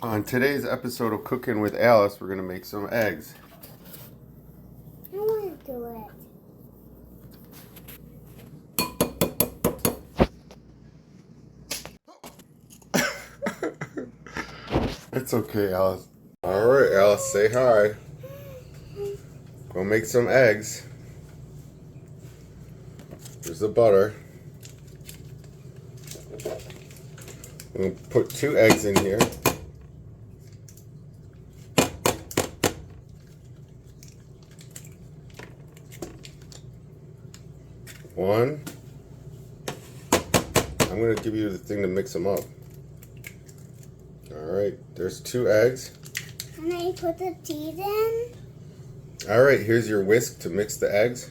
On today's episode of Cooking with Alice, we're going to make some eggs. I want to do it. It's okay, Alice. Alright, Alice, say hi. Go make some eggs. Here's the butter. We'll put 2 eggs in here. One. I'm going to give you the thing to mix them up. Alright, there's 2 eggs. Can I put the cheese in? Alright, here's your whisk to mix the eggs.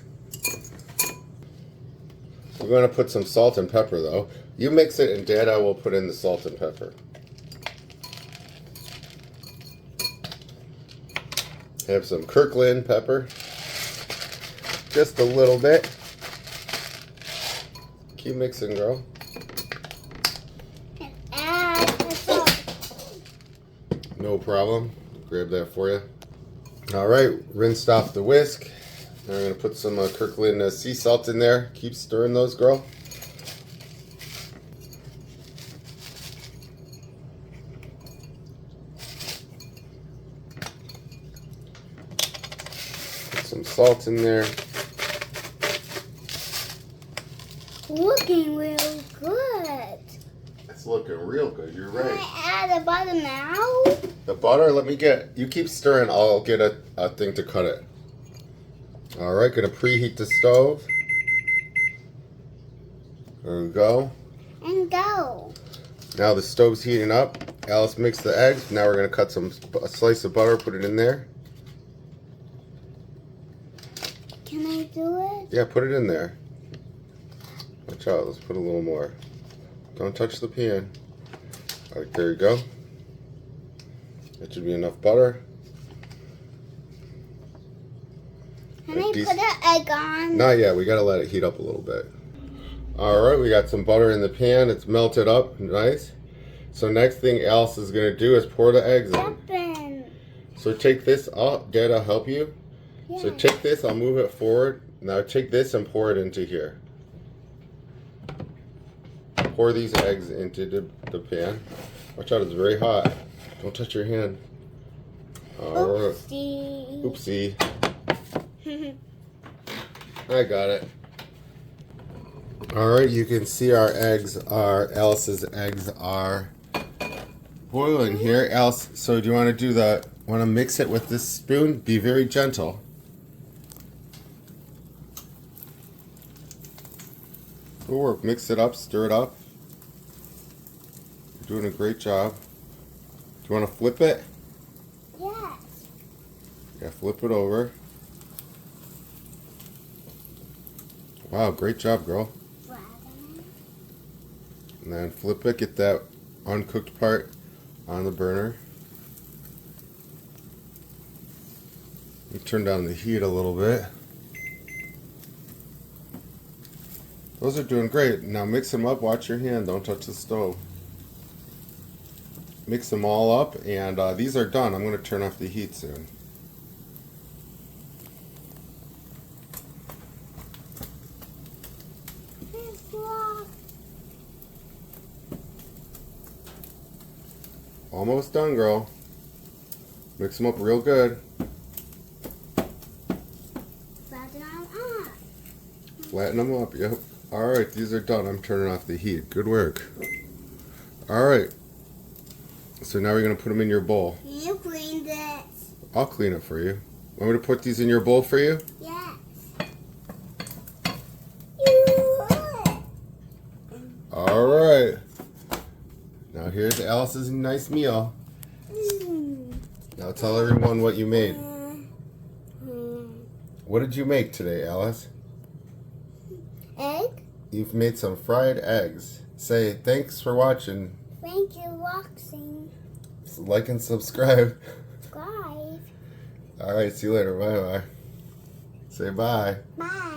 We're going to put some salt and pepper though. You mix it and Dada will put in the salt and pepper. Have some Kirkland pepper. Just a little bit. Keep mixing, girl. And add the salt. No problem. Grab that for you. Alright, rinsed off the whisk. Now we're going to put some Kirkland sea salt in there. Keep stirring those, girl. Put some salt in there. Looking real good. It's looking real good, you're Can right. I add the butter now? The butter, let me get, you keep stirring, I'll get a thing to cut it. Alright, gonna preheat the stove. There we go. And go. Now the stove's heating up. Alice mixed the eggs. Now we're gonna cut a slice of butter, put it in there. Can I do it? Yeah, put it in there. Watch out, let's put a little more. Don't touch the pan. Alright, there you go. That should be enough butter. Can I put the egg on? Not yet, we gotta let it heat up a little bit. Alright, we got some butter in the pan. It's melted up, nice. So next thing Alice is gonna do is pour the eggs in. Open. So take this, Dad, I'll help you. Yeah. So take this, I'll move it forward. Now take this and pour it into here. Pour these eggs into the pan. Watch out, it's very hot. Don't touch your hand. Alright. Oopsie. Oopsie. I got it. Alright, you can see Alice's eggs are boiling here. Alice, so do you want to mix it with this spoon? Be very gentle. Good work. Mix it up, stir it up. You're doing a great job. Do you want to flip it? Yes. Yeah, flip it over. Wow, great job, girl. And then flip it, get that uncooked part on the burner. You turn down the heat a little bit. Those are doing great. Now mix them up, watch your hand, don't touch the stove. Mix them all up, and these are done. I'm going to turn off the heat soon. Almost done, girl. Mix them up real good. Flatten them up. Flatten them up, yep. Alright, these are done. I'm turning off the heat. Good work. Alright. So now we're going to put them in your bowl. Can you clean this? I'll clean it for you. Want me to put these in your bowl for you? Yes. Alright. Now here's Alice's nice meal. Now tell everyone what you made. What did you make today, Alice? Egg? You've made some fried eggs. Say thanks for watching. Thank you, Roxy. Like and subscribe. Subscribe. Alright, see you later. Bye bye. Say bye. Bye.